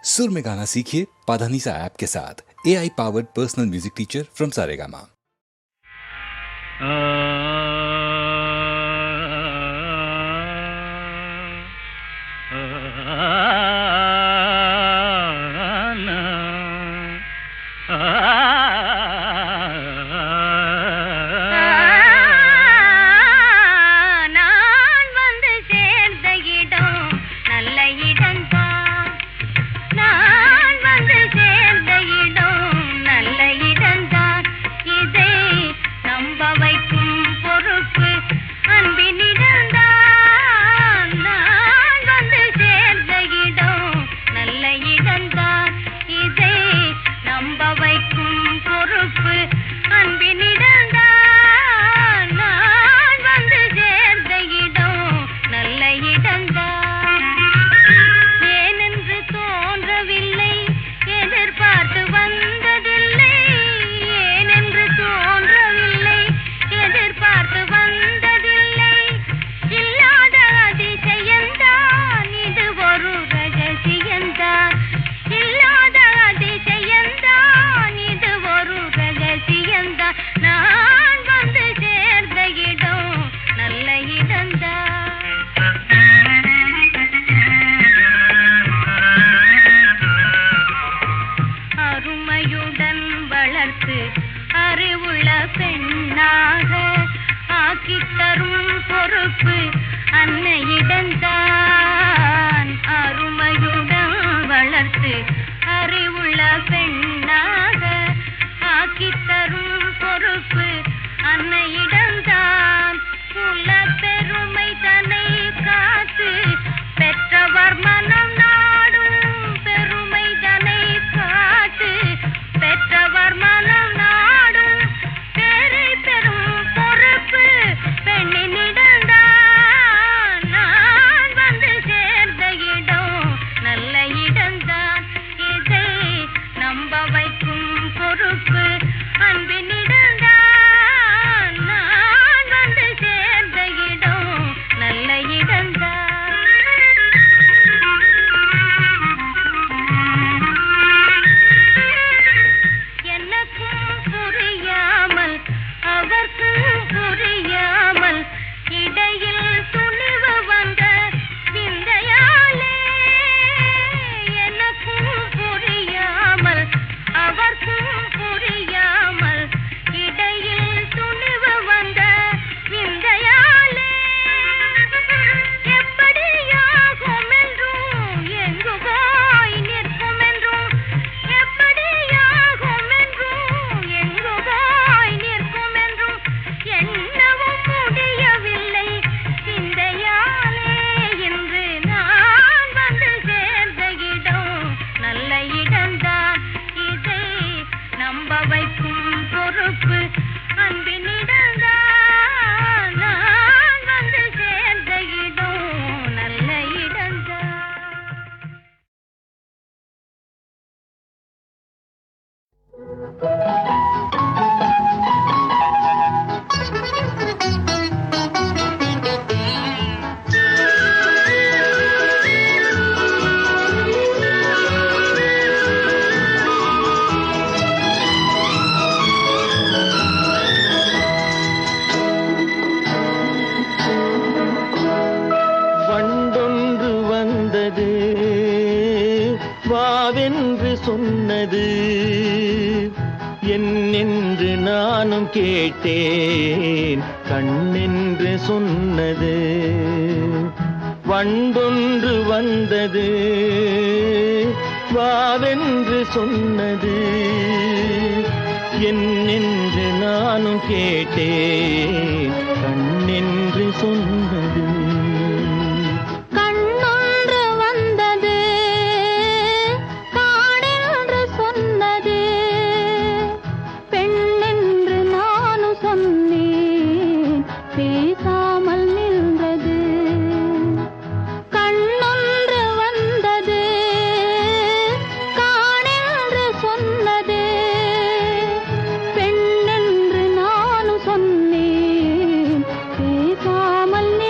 सुर में गाना सीखिए पाधानीसा ऐप के साथ। AI powered personal music teacher from Saregama. பெண்ணென்று நானும் சொன்னேன், பேசாமல்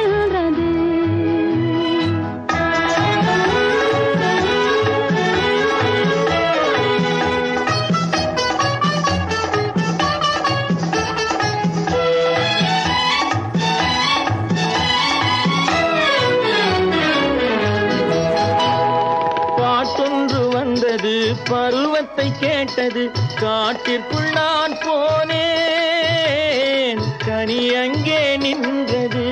நின்றது பருவத்தை கேட்டது காட்டிற்குள் நான் போனேன் கனி அங்கே நின்றது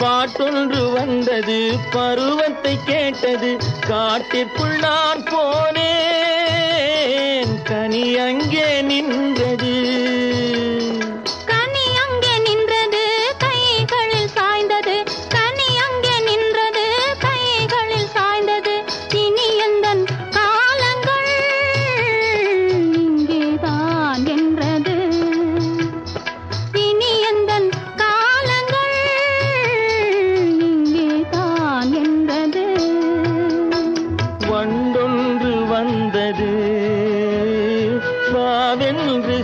பாட்டொன்று வந்தது பருவத்தை கேட்டது காட்டிற்குள் நான் போனேன் கனி அங்கே நின்றது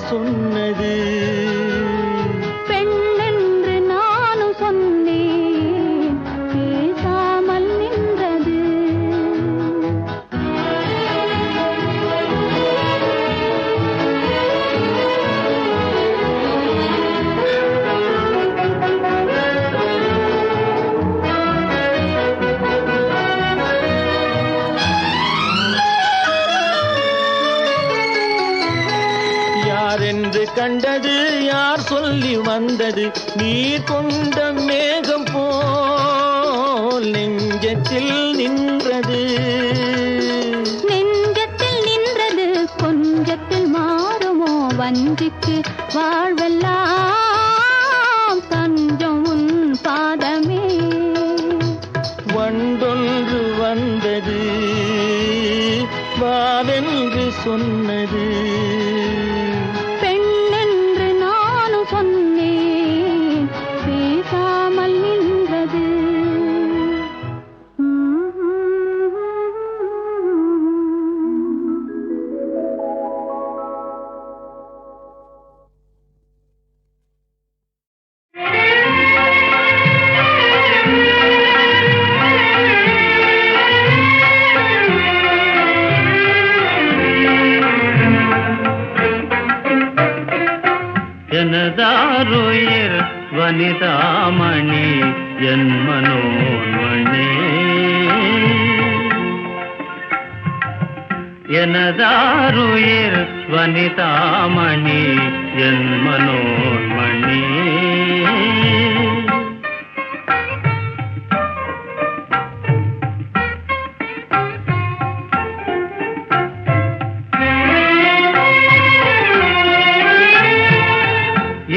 சொன்னது பெண்ணென்று நானும் சொன்னேன் பேசாமல் நின்றது என்று கண்டது யார் சொல்லி வந்தது நீர் கொண்ட மேகம் போல் நெஞ்சத்தில் நின்றது கொஞ்சத்தில் மாறுமோ வஞ்சிக்கு வாழ்வெல்லாம் தஞ்சம் உன் பாதமே வண்டொன்று வந்தது வாவென்று சொன்னது எனதாருயிர் வனிதாமணி என் மனோன்மணி எனதாருயிர் வனிதாமணி என் மனோன்மணி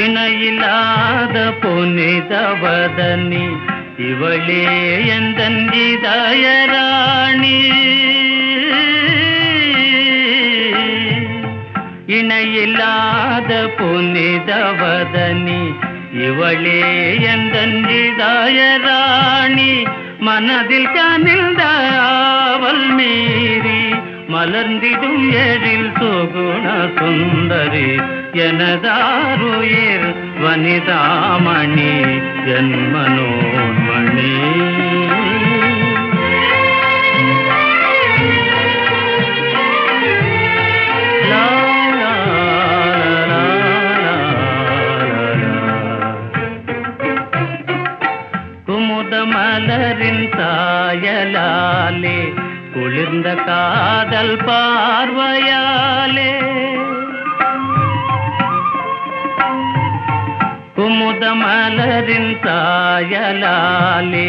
இணையில்லாத புனிதவதனி இவளே எந்தன் இதயராணி இணையில்லாத புனிதவதனி இவளே எந்தன் இதயராணி மனதில் கனிந்த ஆவல் மீறி மலர்ந்திடும் எழில் சுகுண சுந்தரி எனதாருயிர் வனிதாமணி என் மனோன்மணி குமுத மலரின் சாயலாலே குளிர்ந்த காதல் பார்வையாலே குமுத மலரின் சாயலாலே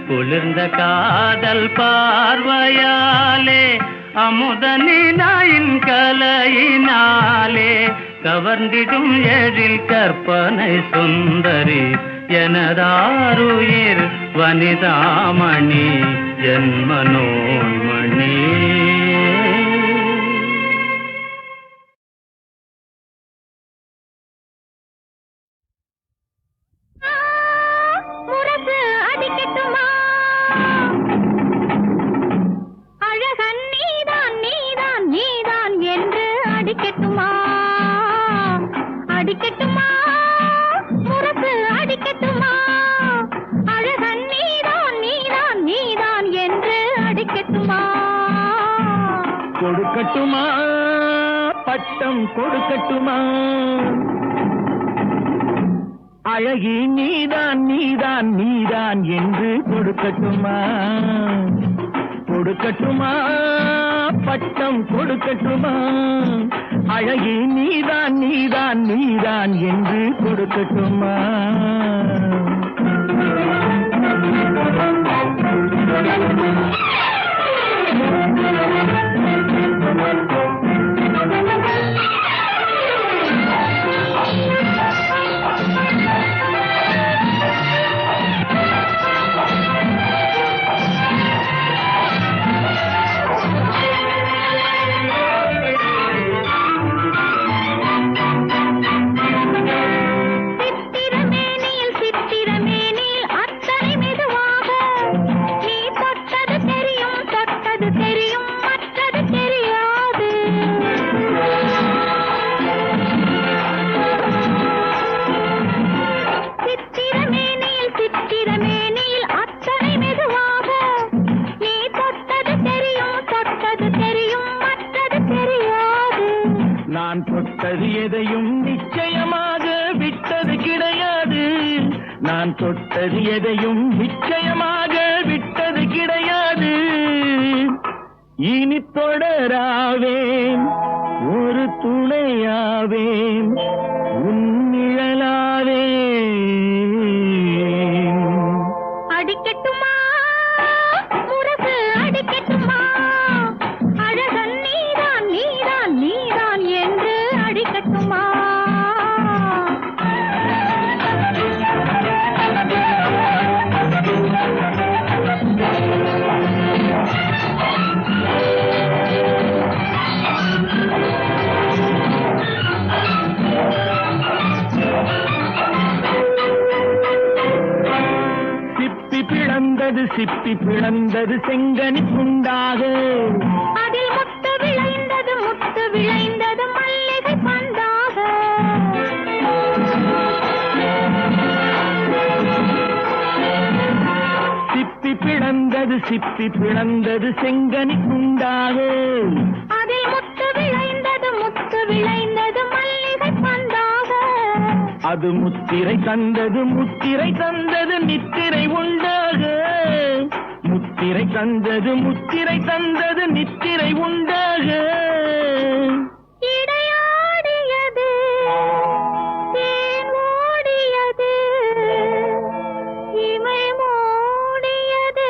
குளிர்ந்த காதல் பார்வையாலே அமுத நிலாயின் கலையினாலே கவர்ந்திடும் எழில் கற்பனை சுந்தரி எனதாருயிர் வனிதாமணி என் மனோன்மணி அழகன் நீதான் நீதான் நீதான் என்று அடிக்கட்டுமா அடிக்கட்டுமா முரசு அடிக்கட்டுமா அழகன் நீதான் நீதான் நீதான் என்று அடிக்கட்டுமா கொடுக்கட்டுமா பட்டம் கொடுக்கட்டுமா அழகி நீதான் நீதான் நீதான் என்று கொடுக்கட்டுமா கொடுக்கட்டுமா பட்டம் கொடுக்கட்டுமா அழகி நீதான் நீதான் நீதான் என்று கொடுக்கட்டுமா நான் தொட்டது எதையும் நிச்சயமாக விட்டது கிடையாது நான் தொட்டது எதையும் நிச்சயமாக விட்டது கிடையாது இனி தொடராவேன் ஒரு துணையாவேன் உன் நிழலாவேன் அடிக்கட்டுமா முரசு அடிக்கட்டுமா அழகன் நீதான் நீதான் நீதான் என்று அடிக்கட்டுமா சிப்பி பிளந்தது செங்கனி துண்டாக அதில் முத்து விளைந்தது மல்லிகை பந்தாக சிப்பி பிளந்தது செங்கனி துண்டாக அதில் முத்து விளைந்தது மல்லிகை பந்தாக அது முத்திரை தந்தது நித்திரை உண்டாக முத்திரை தந்தது நித்திரை உண்டாக இடையாடியது தேன் ஓடியது இமை மூடியது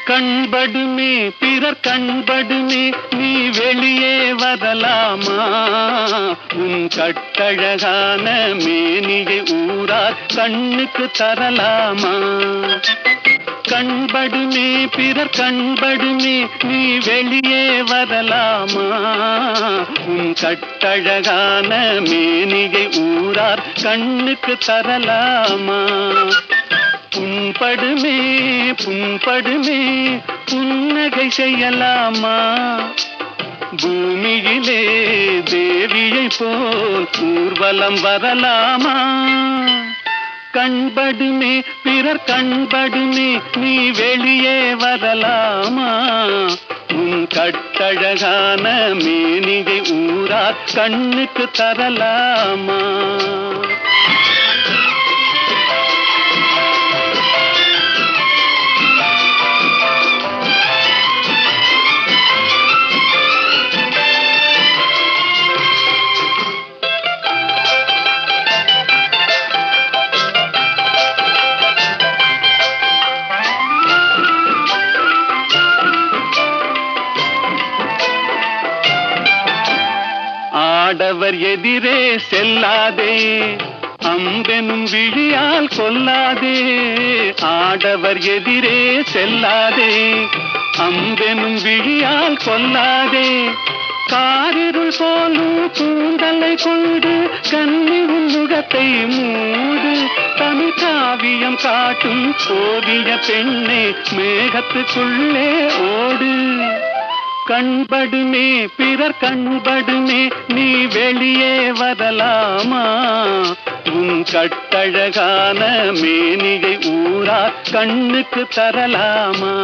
கண்படுமே பிறர் கண்படுமே நீ வெளியே வரலாமா உன் கட்டழகான மேனியை ஊரார் கண்ணுக்கு தரலாமா கண்படுமே பிறர் கண்படுமே நீ வெளியே வரலாமா உன் கட்டழகான மேனியை ஊரார் கண்ணுக்கு தரலாமா புண்படுமே புன்னகை செய்யலாமா பூமியிலே தேவியை போல் ஊர்வலம் வரலாமா கண்படுமே பிறர் கண்படுமே நீ வெளியே வரலாமா உன் கட்டழகான மேனிகை ஊரார் கண்ணுக்கு தரலாமா ஆடவர் எதிரே செல்லாதே அம்பெனும் விழியால் கொல்லாதே ஆடவர் எதிரே செல்லாதே அம்பெனும் விழியால் கொல்லாதே காரிருள் போலும் கூந்தலை கொண்டு கன்னி முகத்தை மூடு தமிழ் காவியம் காட்டும் ஓவிய பெண்ணே மேகத்துக்குள்ளே ஓடு கண்படுமே பிறர் கண்படுமே நீ வெளியே வரலாமா உன் கட்டழகான மேனியை ஊரா கண்ணுக்கு தரலாமா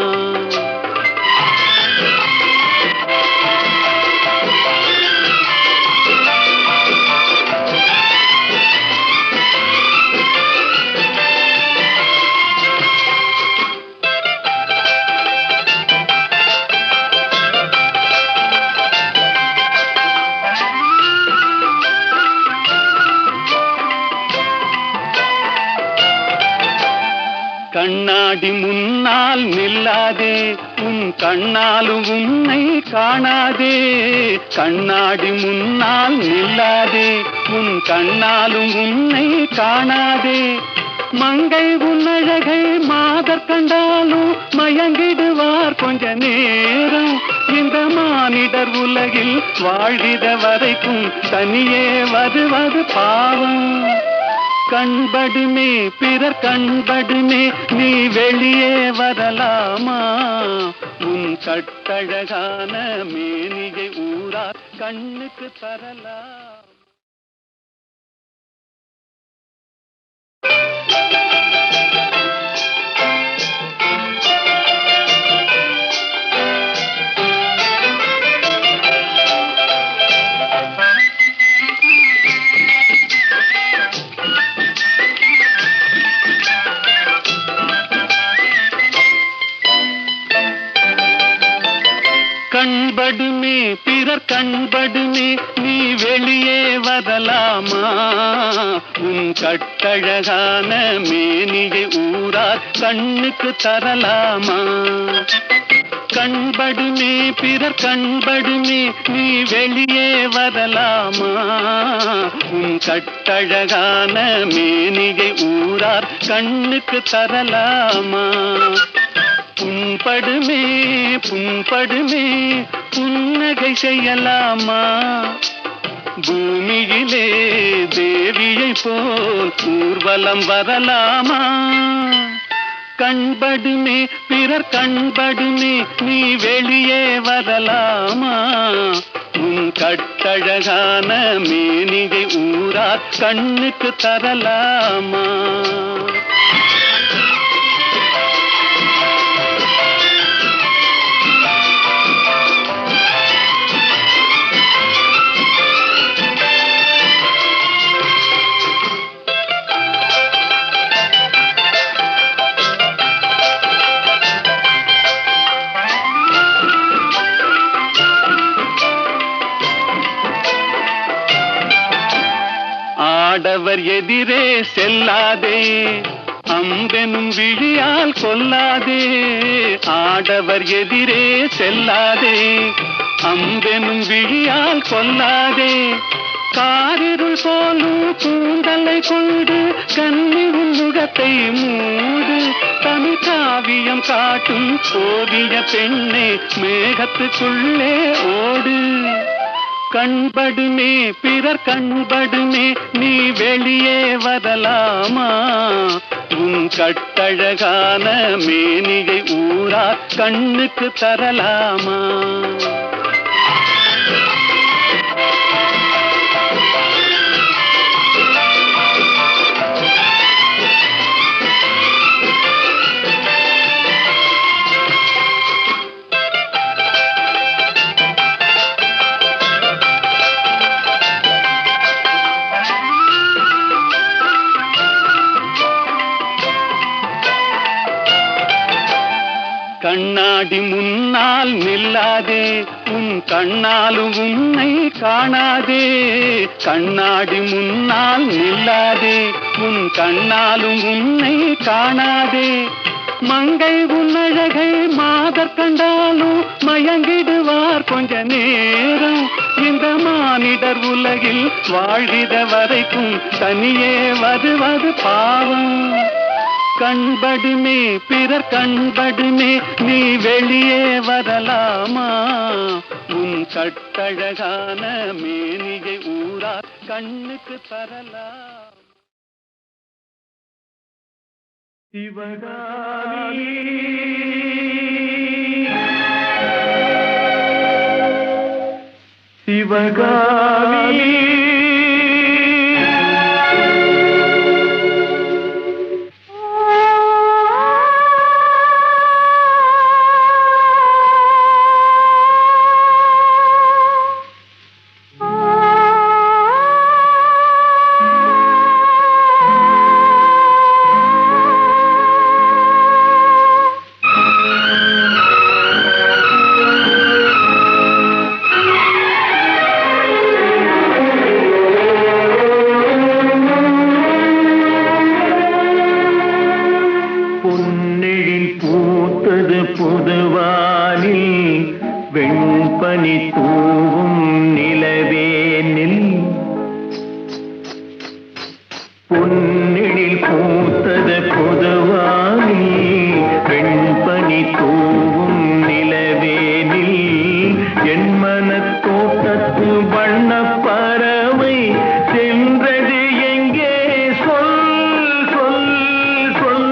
கண்ணாடி முன்னால் நில்லாதே உன் கண்ணாலும் உன்னை காணாதே கண்ணாடி முன்னால் நில்லாதே உன் கண்ணாலும் உன்னை காணாதே மங்கை உன்னழகை மாதர் கண்டாலும் மயங்கிடுவார் கொஞ்ச நேரம் இந்த மானிடர் உலகில் வாழ்கிற வரைக்கும் தனியே வருவது பாவம் கண்படுமே பிறர் கண்படுமே நீ வெளியே வரலாமா உன் கட்டழகான மேனியை ஊரா கண்ணுக்கு தரலாம் கண்படுமே பிறர் கண்படுமே நீ வெளியே வரலாமா உன் கட்டழகான மேனியை ஊரா கண்ணுக்கு தரலாமா கண்படுமே பிறர் கண்படுமே நீ வெளியே வரலாமா உன் கட்டழகான மேனியை ஊரார் கண்ணுக்கு தரலாமா புண்படுமே புண்படுமே புன்னகை செய்யலாமா பூமியிலே தேவியை போல் ஊர்வலம் வரலாமா கண்படுமே பிறர் கண்படுமே நீ வெளியே வரலாமா உன் கட்டழகான மேனியை ஊரா கண்ணுக்கு தரலாமா ஆடவர் எதிரே செல்லாதே அம்பெனும் விழியால் கொல்லாதே ஆடவர் எதிரே செல்லாதே அம்பெனும் விழியால் கொல்லாதே காரிருள் போலும் கூந்தலை கொண்டு கன்னி முகத்தை மூடு தமிழ் காவியம் காட்டும் ஓவிய பெண்ணே மேகத்துக்குள்ளே ஓடு கண்படுமே பிறர் கண்படுமே நீ வெளியே வரலாமா உன் கட்டழகான மேனியை ஊரா கண்ணுக்கு தரலாமா கண்ணாடி முன்னால் நில்லாதே உன் கண்ணாலும் உன்னை காணாதே கண்ணாடி முன்னால் நில்லாதே உன் கண்ணாலும் உன்னை காணாதே மங்கை உன்னழகை மாதர் கண்டாலும் மயங்கிடுவார் கொஞ்ச நேரம் இந்த மானிடர் உலகில் வாழ்கிற வரைக்கும் தனியே வருவது பாவம் கண்படுமே பிறர் கண்படுமே நீ வெளியே வரலாமா உன் கட்டழகான மேனியை ஊரா கண்ணுக்கு தரலாம் சிவகாமி சிவகாமி பொன்னெழில் பூத்தது பொதுவாகி வெண்பனி தூவும் நிலவேனில் என் மனத் தோட்டத்து வண்ண பறவை சென்றது எங்கே சொல் சொல் சொல்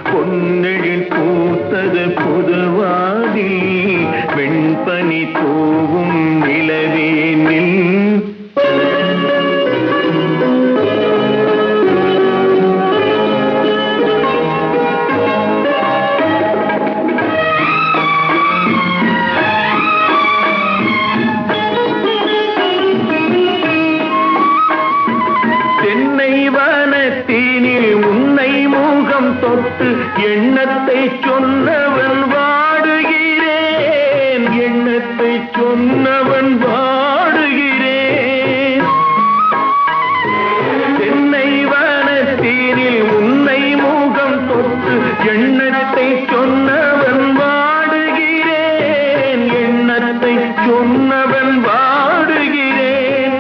பொன்னெழில் பூத்தது பொதுவாகி வெண்பனி தூவும் நிலவேனில் தொட்டு எண்ணத்தை சொன்னவன் வாடுகிறேன் எண்ணத்தை சொன்னவன் வாடுகிறேன் தென்னை வனத்தீரில் உன்னை முகம் தொட்டு எண்ணத்தை சொன்னவன் வாடுகிறேன் எண்ணத்தை சொன்னவன் வாடுகிறேன்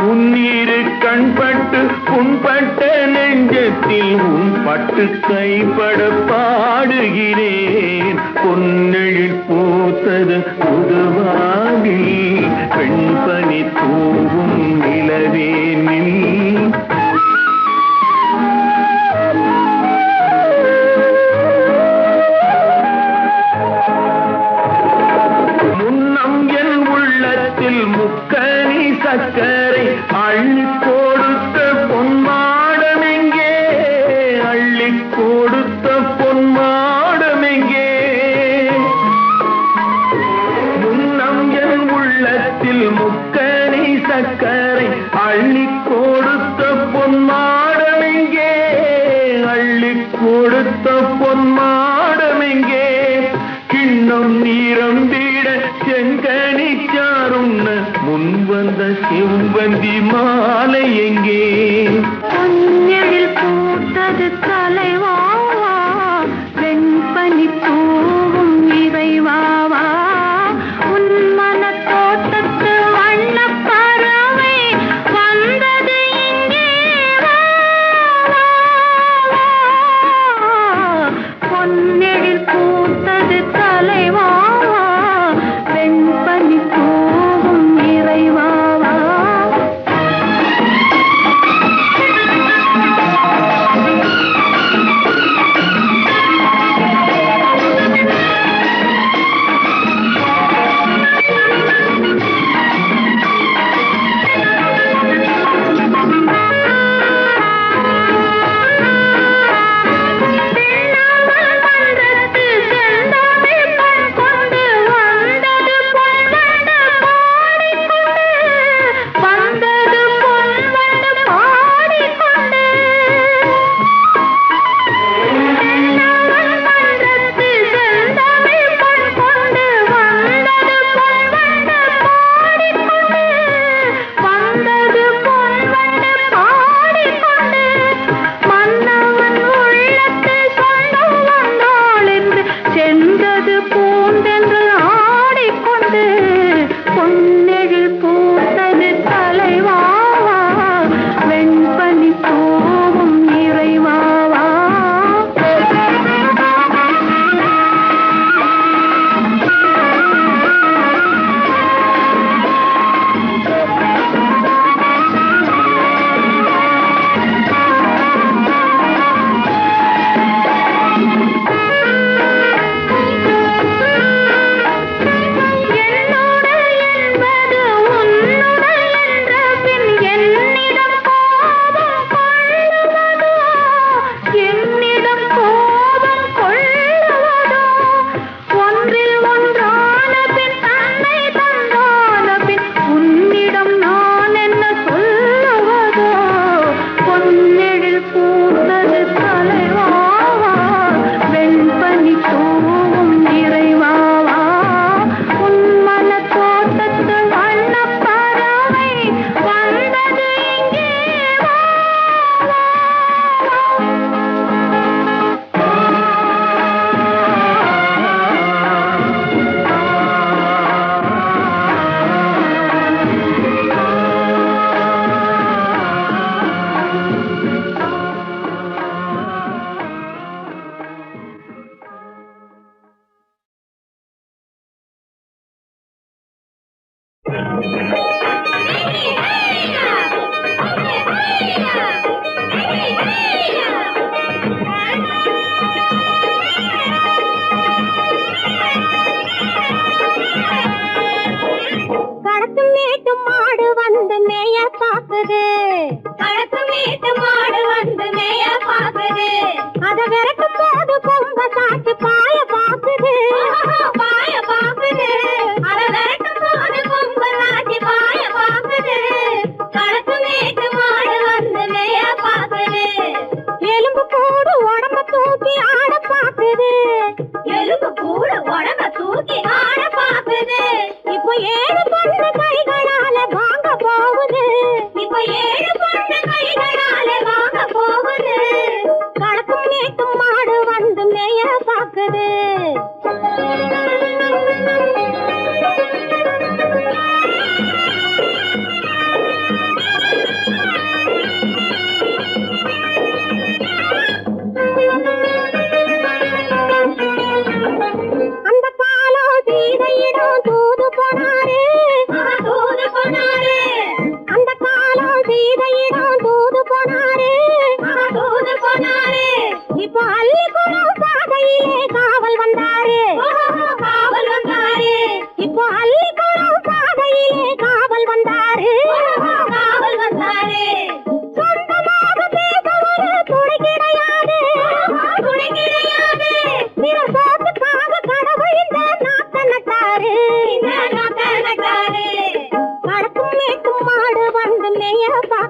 உன்னீரு கண்பட்டு புண்பட்ட நெஞ்சத்தில் உன் பட்டு கைப்பட பாடுகிறேன் பொன்னெழில் பூத்தது புதுவாகி பெண்பனி தூவும் நிலவேனில் முன்னம் என் உள்ளத்தில் முக்கனி சக்கரை அள்ளி கொடுத்த பொன்மாடமெங்கே அள்ளி கொடுத்த பொன்மாடமெங்கே முன்னம் என் உள்ளத்தில் முக்கனி சக்கரை அள்ளி கொடுத்த பொன்மாடமெங்கே அள்ளி கொடுத்த பொன்மாடமெங்கே கிண்ணம் நீரம்பிட செங்கனி சாருண்ண முன் வந்த செவ்வந்தி மாலை எங்கே பொன்னெழில் பூத்தது தலைவாவா வெண்பனி பூவும் இறைவாவா உன் மனத் தோட்டத்து வண்ணப் பறவை வந்தது இங்கே வா, வா, வா. பொன்னெழில் பூத்தது தலைவாவா வெண்பனி பூவும் இறைவாவா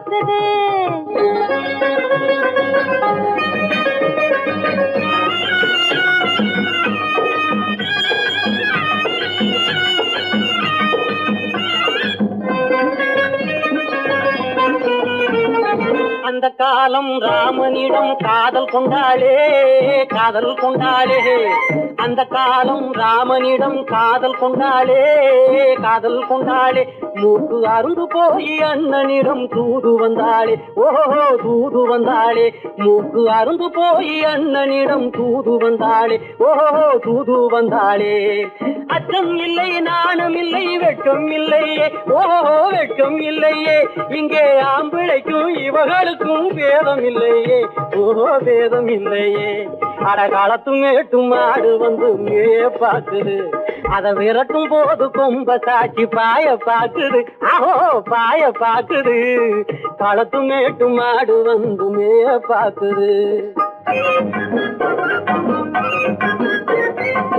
பார்க்குது. அந்த காலம் ராமனிடம் காதல் கொண்டாளே காதல் கொண்டாளே. அந்த காலம் ராமனிடம் காதல் கொண்டாளே காதல் கொண்டாளே. மூக்கு அருந்து போய் அண்ணனிடம் தூது வந்தாளே. ஓஹோ தூது வந்தாளே. மூக்கு அருந்து போய் அண்ணனிடம் தூது வந்தாளே. ஓஹோ தூது வந்தாளே. அச்சம் இல்லை நாணம் இல்லை வெட்கம் இல்லையே. ஓஹோ வெட்கம் இல்லையே. இங்கே ஆம்பிளைக்கும் இவர்களுக்கும் பேதம் இல்லையே. ஓஹோ பேதம் இல்லையே. அடகாலத்தும் மேட்டும் மாடு வந்து மேய பாக்குது. அத விரட்டும் போது கொம்ப சாட்சி பாய பாக்குது. ஆஹோ பாய பாக்குது. களத்தும் மேட்டும் மாடு வந்து மேய பாக்குது.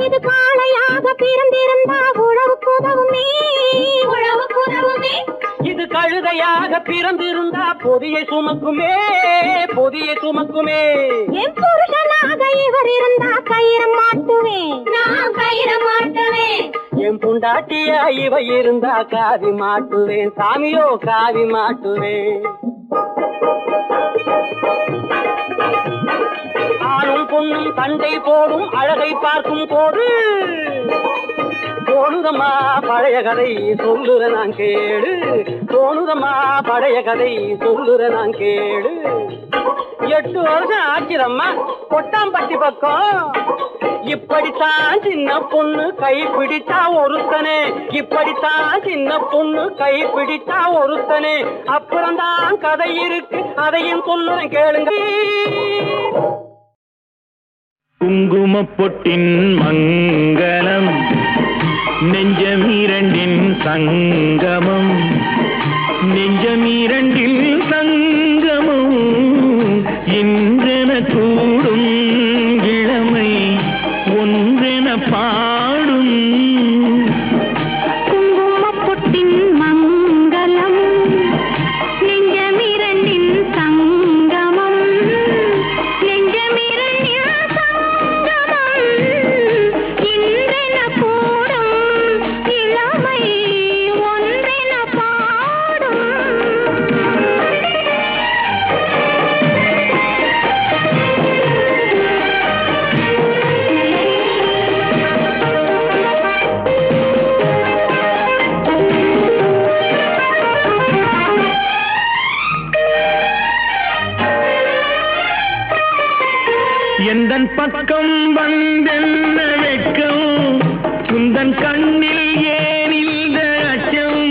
இது காளையாக பிறந்திருந்தா உழவுக்கு உதவுமே உழவுக்கு உதவுமே. இது கழுதையாக பிறந்திருந்தா பொதியை சுமக்குமே பொதியை சுமக்குமே. என் புருஷனாக இவர் இருந்தா கயிறம் மாட்டுவேன் நான் கயிறம் மாட்டுவேன். என் பொண்டாட்டியா இவ இருந்தா காவி மாட்டுவேன் சாமியோ காவி மாட்டுவேன். ஆணும் பொண்ணும் சண்டை போடும் அழகை பார்க்கும் போது தோணுதம்மா பழைய கதை சொல்லுற நான் கேடு. தோணுதம்மா பழைய கதை சொல்லுற நான் கேடு. 8 வருஷம் ஆச்சுதம்மா கொட்டாம்பட்டி பக்கம். இப்படித்தான் சின்ன பொண்ணு கை பிடித்தா ஒருத்தனே. இப்படித்தான் சின்ன பொண்ணு கை பிடித்தா ஒருத்தனே. அப்புறம்தான் கதை இருக்கு அதையும் சொல்லுறேன் கேளுங்க. குங்குமப்பொட்டின் மங்களம் நெஞ்சமீரண்டின் சங்கமம். நெஞ்சமீரண்டில் சங்கமம் இன்றென கூடும் இளமை ஒன்றென பாடும். குங்குமப்பொட்டின் மங்களம் நெஞ்சமிரண்டின் சங்கமம். நெஞ்சமிரண்டின் சங்கமம் இன்றென கூடும் இளமை ஒன்றென பாடும். எந்தன் பக்கம் வந்தென்ன வெட்கம் குந்தன் கண்ணில் ஏனில்ல அச்சம்.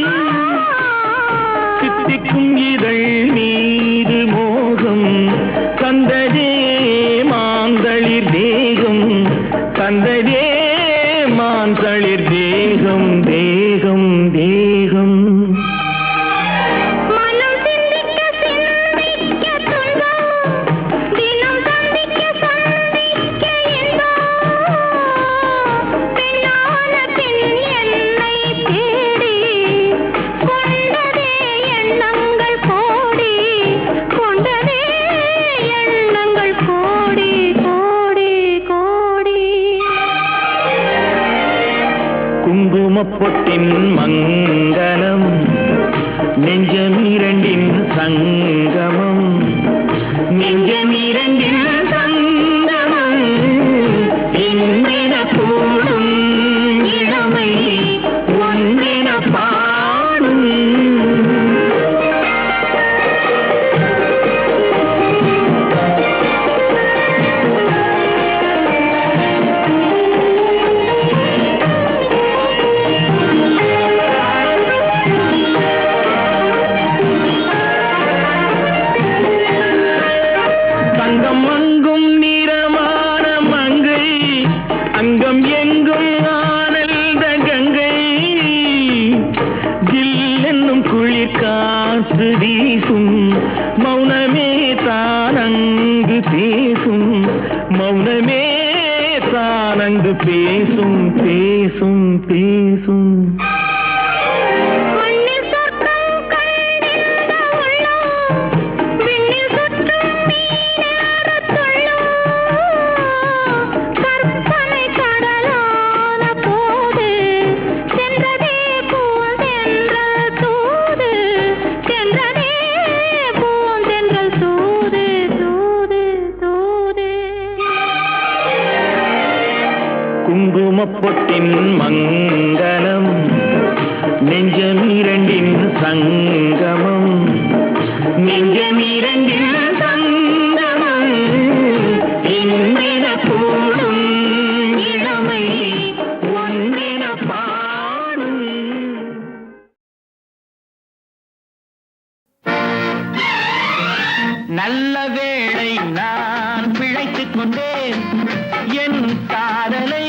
சித்திக்கும் இதழ் மீது மோகம் தந்ததே மாந்தளிர் தேகம். தந்ததே மாந்தளிர் தேகம் தேகம் தேகம். மனம் சிந்திக்க சிந்திக்க துன்பம் தினம் சந்திக்க சந்திக்க இன்பம். பெண்ணான பெண் என்னை தேடி கொண்டதே எண்ணங்கள் கோடி. கொண்டதே எண்ணங்கள் கோடி கோடி கோடி. குங்குமப்பொட்டின் மங்களம் நெஞ்சமீரண்டின் சங்கமம். நெஞ்சமீரண்டின் சங்கமம் இன்றென கூடும் இளமை ஒன்றென பாடும். தங்கம் அங்கும் நிறமான மங்கை அங்கம் எங்கும் ஆனந்த கங்கை. ஜில் என்னும் குளிர் காற்று வீசும் மௌனமே தானங்கு பேசும். மௌனமே தானங்கு பேசும் பேசும் பேசும். மண்ணில் சொர்க்கம் கண்டிருந்த உள்ளம் பொட்டின் மங்களம் நெஞ்சமிரண்டின் சங்கமம் நெஞ்சமிரண்டின் சங்கமம் இந்திர கூடும் இளமை ஒன்றின பாடும். நல்ல வேளை நான் பிழைத்துக் கொண்டேன், என் காதலை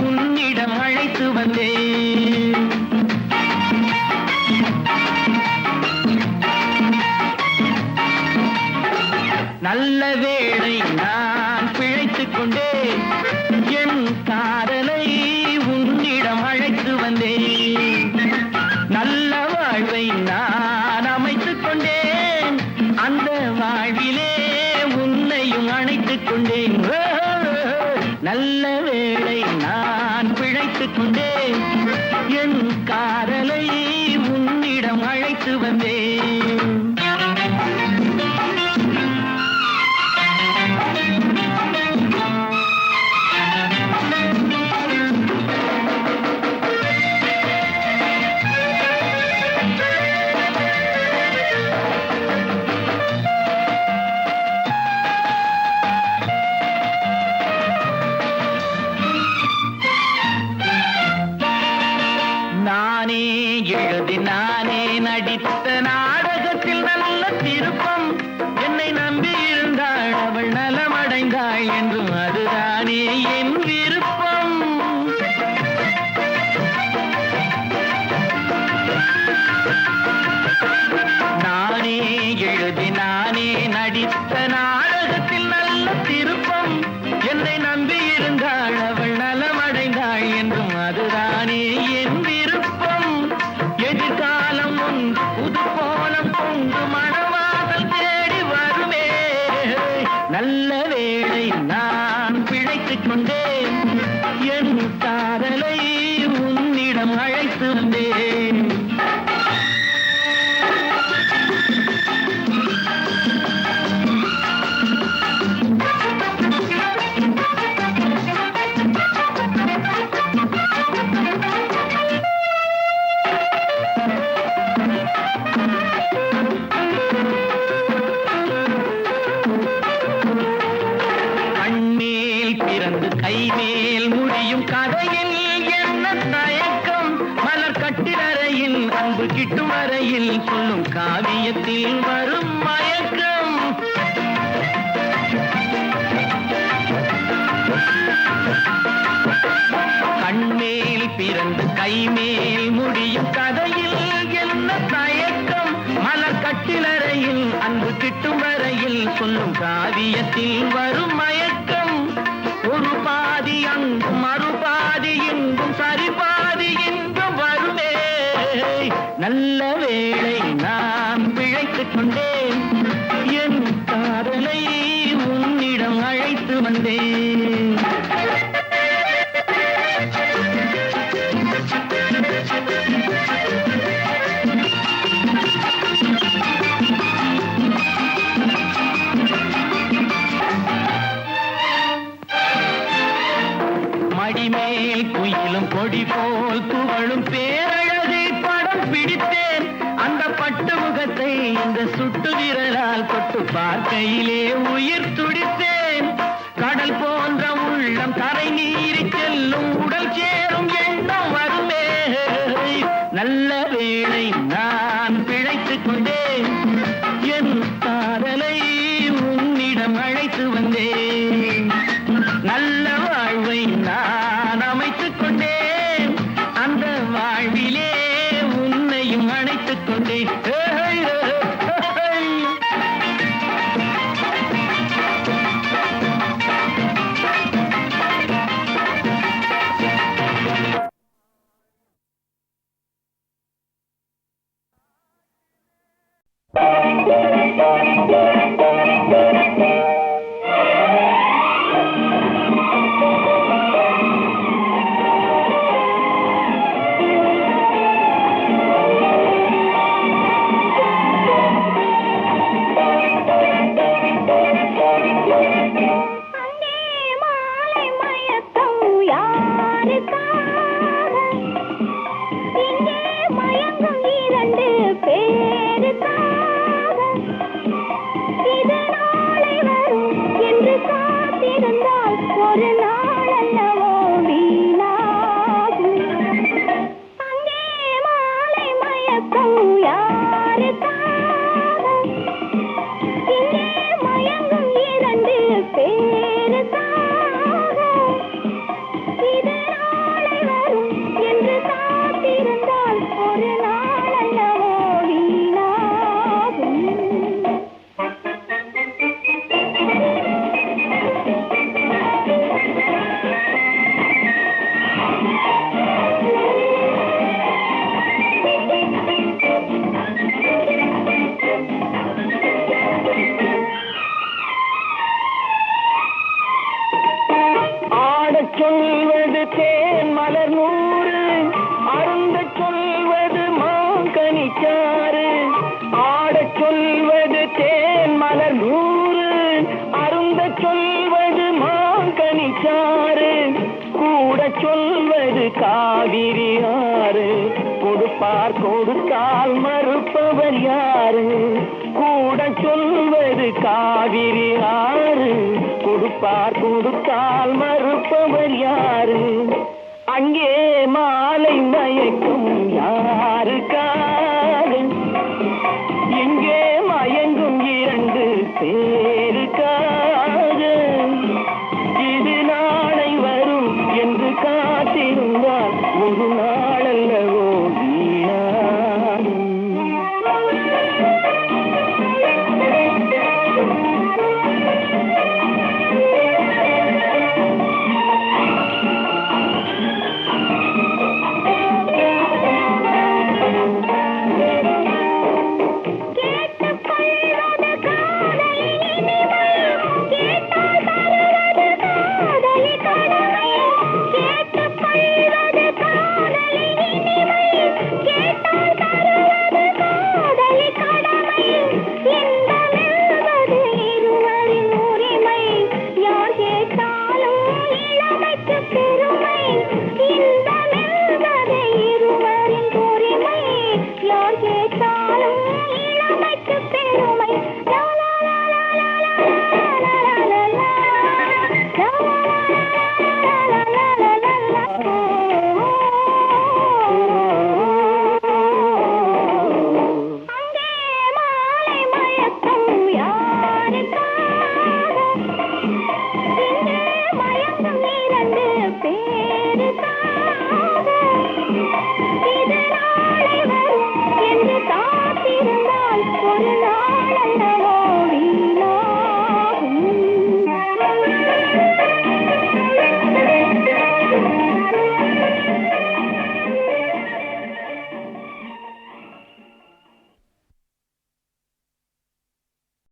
உன்னிடம் அழைத்து வந்தேன். நல்ல வேளை நான் பிழைத்துக் கொண்டேன், என் காதலை உன்னிடம் அழைத்து வந்தேன். நல்ல வாழ்வை நான் அமைத்துக் கொண்டேன், அந்த வாழ்விலே உன்னையும் அணைத்துக் கொண்டேன். நல்ல வேளை நான் பிழைத்துக் கொண்டேன், என் காதலை உன்னிடம் அழைத்து வந்தேன். நானே எழுதி நானே நடித்த நாடகத்தில் நல்ல திருப்பம், என்னை நம்பி இருந்தாள் அவள் நலமடைந்தாள் என்றும் அதுதானே என் விருப்பம். நானே எழுதி நானே நடித்த நாடகத்தில் நல்ல திருப்பம், என்னை நம்பி இருந்தாள் அவள் நலமடைந்தாள் என்றும் அதுதானே என் விருப்பம். எதிர்காலம் ஒன்று புது கோலம் கொண்டு மணவாசல் தேடி வருமே. நல்ல வேளை நான் பிழைத்துக் கொண்டேன், என் காதலை உன்னிடம் அழைத்து வந்தேன். கண்மேல் பிறந்து கைமேல் முடியும் கதையில் என்ன தயக்கம், மலர் கட்டிலறையில் அன்பு கிட்டும் வரையில் சொல்லும் காவியத்தில் வரும் மயக்கம். கண்மேல் பிறந்து கைமேல் முடியும் கதையில் என்ன தயக்கம், மலர் கட்டிலறையில் அன்பு கிட்டும் வரையில் சொல்லும் காவியத்தில் வரும் மயக்கம். ஒரு பாதி அங்கும் மறுபாதி இங்கும் சரிபாதி இங்கும் வருமே. நல்ல வேளை நான் பிழைத்துக் கொண்டேன், என் காதலை உன்னிடம் அழைத்து வந்தேன். மடிமேல் குயிலும் கொடி போல் துவளும் பேரழகை படம் பிடித்தேன். அந்த பட்டு முகத்தை இந்த சுட்டு விரலால் தொட்டு பார்க்கையிலே உயிர் துடித்தேன். கடல் போன்ற உள்ளம் கரை நீறி செல்லும் உடல் சேரும் எண்ணம் வருமே. நல்ல வேளை நான் பிழைத்துக் கொண்டேன், என் காதலை உன்னிடம் அழைத்து வந்தேன். நல்ல வாழ்வை நான் அமைத்துக் கொண்டேன், அந்த வாழ்விலே உன்னையும் அணைத்துக் கொண்டேன். அங்கே மாலை மயக்கம் யாருக்கா யாரு கூட சொல்வது காவிரி ஆறு கொடுப்பார் கொடுத்தால் மறுப்பவர் யாரு அங்கே மாலை மயக்கும் யாருக்காக இங்கே மயங்கும் இரண்டு பேர்